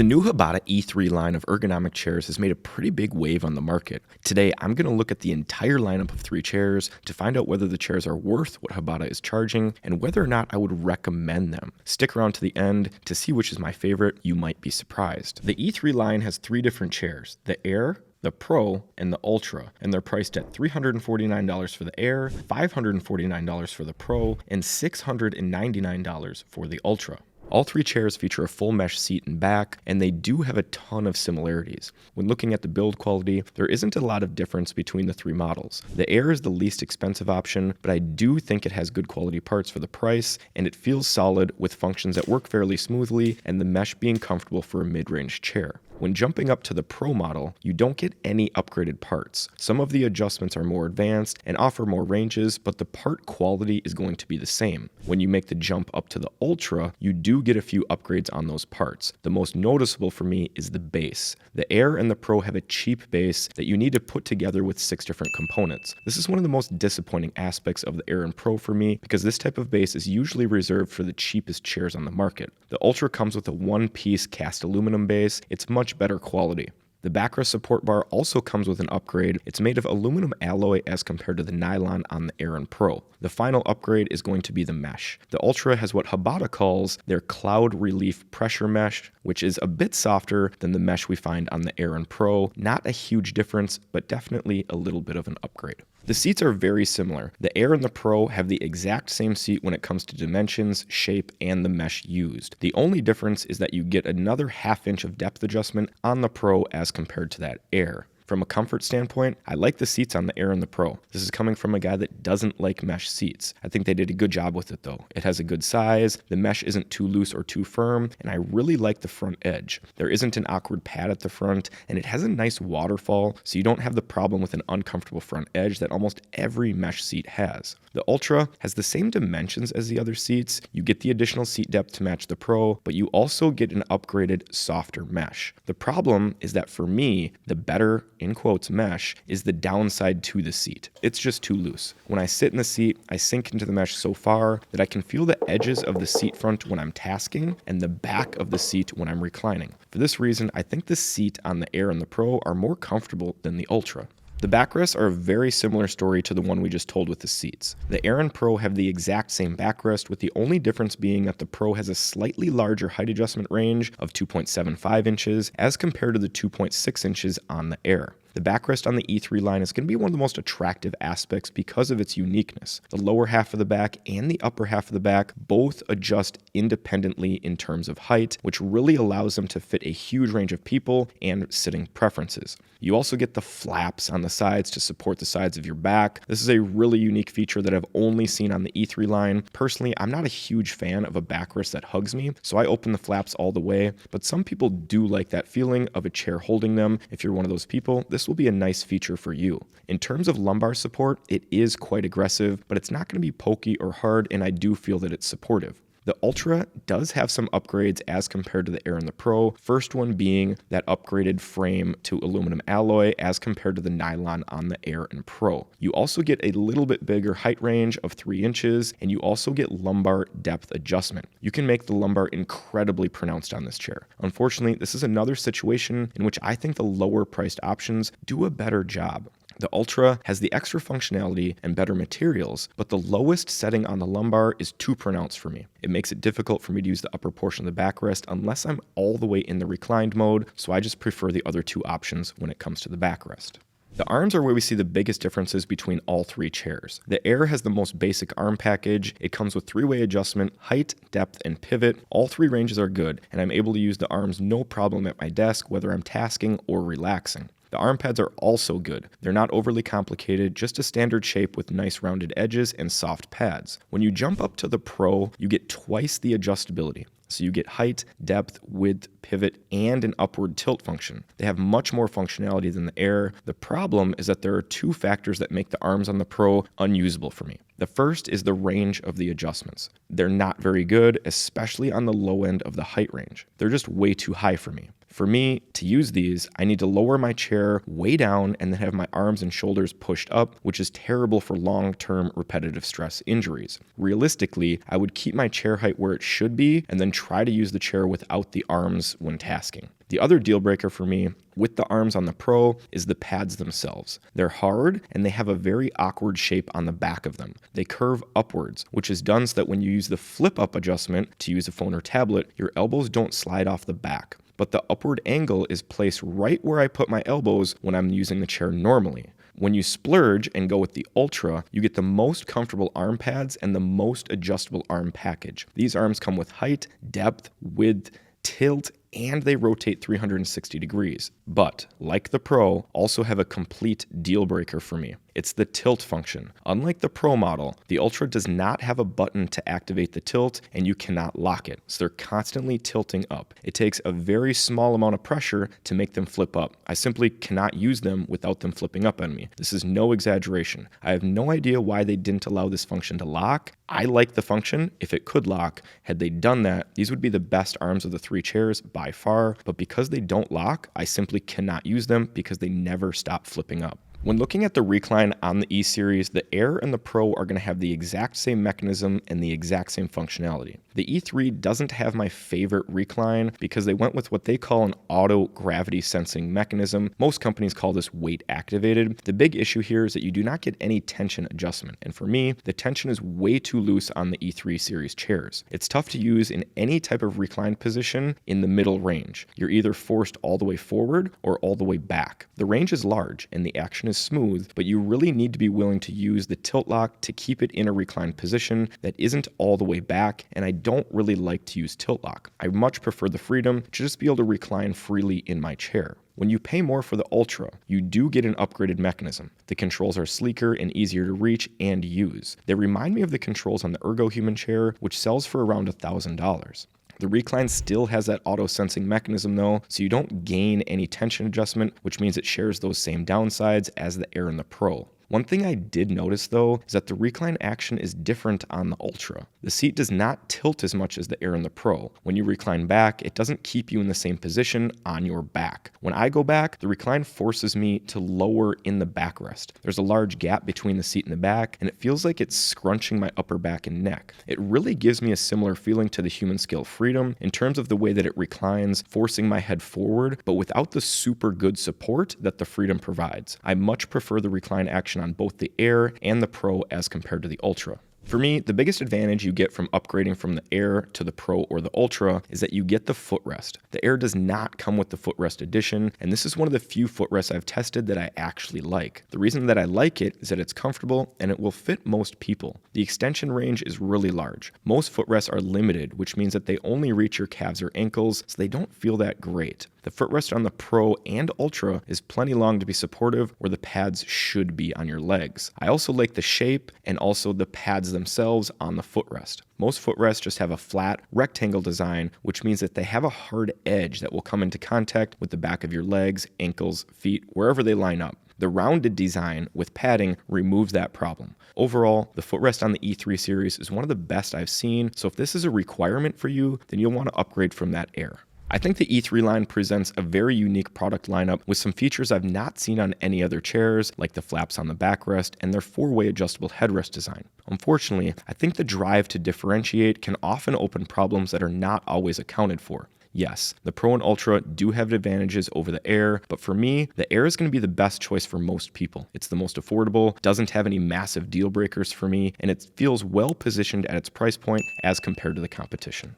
The new Hbada E3 line of ergonomic chairs has made a pretty big wave on the market. Today, I'm going to look at the entire lineup of 3 chairs to find out whether the chairs are worth what Hbada is charging and whether or not I would recommend them. Stick around to the end to see which is my favorite. You might be surprised. The E3 line has 3 different chairs: the Air, the Pro, and the Ultra, and they're priced at $349 for the Air, $549 for the Pro, and $699 for the Ultra. All 3 chairs feature a full mesh seat and back, and they do have a ton of similarities. When looking at the build quality, there isn't a lot of difference between the 3 models. The Air is the least expensive option, but I do think it has good quality parts for the price, and it feels solid with functions that work fairly smoothly and the mesh being comfortable for a mid-range chair. When jumping up to the Pro model, you don't get any upgraded parts. Some of the adjustments are more advanced and offer more ranges, but the part quality is going to be the same. When you make the jump up to the Ultra, you do get a few upgrades on those parts. The most noticeable for me is the base. The Air and the Pro have a cheap base that you need to put together with 6 different components. This is one of the most disappointing aspects of the Air and Pro for me, because this type of base is usually reserved for the cheapest chairs on the market. The Ultra comes with a one-piece cast aluminum base. It's much better quality. The backrest support bar also comes with an upgrade. It's made of aluminum alloy as compared to the nylon on the Air and Pro. The final upgrade is going to be the mesh. The Ultra has what Hbada calls their cloud relief pressure mesh, which is a bit softer than the mesh we find on the Air and Pro. Not a huge difference, but definitely a little bit of an upgrade. The seats are very similar. The Air and the Pro have the exact same seat when it comes to dimensions, shape, and the mesh used. The only difference is that you get another ½ inch of depth adjustment on the Pro as compared to that Air. From a comfort standpoint, I like the seats on the Air and the Pro. This is coming from a guy that doesn't like mesh seats. I think they did a good job with it though. It has a good size, the mesh isn't too loose or too firm, and I really like the front edge. There isn't an awkward pad at the front, and it has a nice waterfall, so you don't have the problem with an uncomfortable front edge that almost every mesh seat has. The Ultra has the same dimensions as the other seats. You get the additional seat depth to match the Pro, but you also get an upgraded, softer mesh. The problem is that for me, the better, in quotes, mesh is the downside to the seat. It's just too loose. When I sit in the seat, I sink into the mesh so far that I can feel the edges of the seat front when I'm tasking and the back of the seat when I'm reclining. For this reason, I think the seat on the Air and the Pro are more comfortable than the Ultra. The backrests are a very similar story to the one we just told with the seats. The Air and Pro have the exact same backrest, with the only difference being that the Pro has a slightly larger height adjustment range of 2.75 inches as compared to the 2.6 inches on the Air. The backrest on the E3 line is going to be one of the most attractive aspects because of its uniqueness. The lower half of the back and the upper half of the back both adjust independently in terms of height, which really allows them to fit a huge range of people and sitting preferences. You also get the flaps on the sides to support the sides of your back. This is a really unique feature that I've only seen on the E3 line. Personally, I'm not a huge fan of a backrest that hugs me, so I open the flaps all the way, but some people do like that feeling of a chair holding them. If you're one of those people, this will be a nice feature for you. In terms of lumbar support, it is quite aggressive, but it's not going to be pokey or hard, and I do feel that it's supportive. The Ultra does have some upgrades as compared to the Air and the Pro, first one being that upgraded frame to aluminum alloy as compared to the nylon on the Air and Pro. You also get a little bit bigger height range of 3 inches, and you also get lumbar depth adjustment. You can make the lumbar incredibly pronounced on this chair. Unfortunately, this is another situation in which I think the lower priced options do a better job. The Ultra has the extra functionality and better materials, but the lowest setting on the lumbar is too pronounced for me. It makes it difficult for me to use the upper portion of the backrest unless I'm all the way in the reclined mode, so I just prefer the other 2 options when it comes to the backrest. The arms are where we see the biggest differences between all 3 chairs. The Air has the most basic arm package. It comes with 3-way adjustment, height, depth, and pivot. All 3 ranges are good, and I'm able to use the arms no problem at my desk, whether I'm tasking or relaxing. The arm pads are also good. They're not overly complicated, just a standard shape with nice rounded edges and soft pads. When you jump up to the Pro, you get twice the adjustability. So you get height, depth, width, pivot, and an upward tilt function. They have much more functionality than the Air. The problem is that there are 2 factors that make the arms on the Pro unusable for me. The first is the range of the adjustments. They're not very good, especially on the low end of the height range. They're just way too high for me. For me, to use these, I need to lower my chair way down and then have my arms and shoulders pushed up, which is terrible for long-term repetitive stress injuries. Realistically, I would keep my chair height where it should be and then try to use the chair without the arms when tasking. The other deal breaker for me with the arms on the Pro is the pads themselves. They're hard and they have a very awkward shape on the back of them. They curve upwards, which is done so that when you use the flip up adjustment to use a phone or tablet, your elbows don't slide off the back. But the upward angle is placed right where I put my elbows when I'm using the chair normally. When you splurge and go with the Ultra, you get the most comfortable arm pads and the most adjustable arm package. These arms come with height, depth, width, tilt, and they rotate 360 degrees. But, like the Pro, also have a complete deal breaker for me. It's the tilt function. Unlike the Pro model, the Ultra does not have a button to activate the tilt and you cannot lock it. So they're constantly tilting up. It takes a very small amount of pressure to make them flip up. I simply cannot use them without them flipping up on me. This is no exaggeration. I have no idea why they didn't allow this function to lock. I like the function if it could lock. Had they done that, these would be the best arms of the 3 chairs by far, but because they don't lock, I simply cannot use them because they never stop flipping up. When looking at the Recline on the E-Series, the Air and the Pro are going to have the exact same mechanism and the exact same functionality. The E3 doesn't have my favorite Recline because they went with what they call an auto gravity sensing mechanism. Most companies call this weight activated. The big issue here is that you do not get any tension adjustment, and for me, the tension is way too loose on the E3 series chairs. It's tough to use in any type of reclined position in the middle range. You're either forced all the way forward or all the way back. The range is large and the action is smooth, but you really need to be willing to use the tilt lock to keep it in a reclined position that isn't all the way back, and I don't really like to use tilt lock. I much prefer the freedom to just be able to recline freely in my chair. When you pay more for the Ultra, you do get an upgraded mechanism. The controls are sleeker and easier to reach and use. They remind me of the controls on the Ergohuman chair, which sells for around $1,000. The Recline still has that auto-sensing mechanism though, so you don't gain any tension adjustment, which means it shares those same downsides as the Air and the Pro. One thing I did notice though is that the Recline action is different on the Ultra. The seat does not tilt as much as the Air and the Pro. When you recline back, it doesn't keep you in the same position on your back. When I go back, the Recline forces me to lower in the backrest. There's a large gap between the seat and the back, and it feels like it's scrunching my upper back and neck. It really gives me a similar feeling to the Human Scale Freedom in terms of the way that it reclines, forcing my head forward, but without the super good support that the Freedom provides. I much prefer the Recline action on both the Air and the Pro as compared to the Ultra. For me, the biggest advantage you get from upgrading from the Air to the Pro or the Ultra is that you get the footrest. The Air does not come with the footrest edition, and this is one of the few footrests I've tested that I actually like. The reason that I like it is that it's comfortable and it will fit most people. The extension range is really large. Most footrests are limited, which means that they only reach your calves or ankles, so they don't feel that great. The footrest on the Pro and Ultra is plenty long to be supportive where the pads should be on your legs. I also like the shape and also the pads themselves on the footrest. Most footrests just have a flat rectangle design, which means that they have a hard edge that will come into contact with the back of your legs, ankles, feet, wherever they line up. The rounded design with padding removes that problem. Overall, the footrest on the E3 series is one of the best I've seen, so if this is a requirement for you, then you'll want to upgrade from that Air. I think the E3 line presents a very unique product lineup with some features I've not seen on any other chairs, like the flaps on the backrest and their 4-way adjustable headrest design. Unfortunately, I think the drive to differentiate can often open problems that are not always accounted for. Yes, the Pro and Ultra do have advantages over the Air, but for me, the Air is going to be the best choice for most people. It's the most affordable, doesn't have any massive deal breakers for me, and it feels well positioned at its price point as compared to the competition.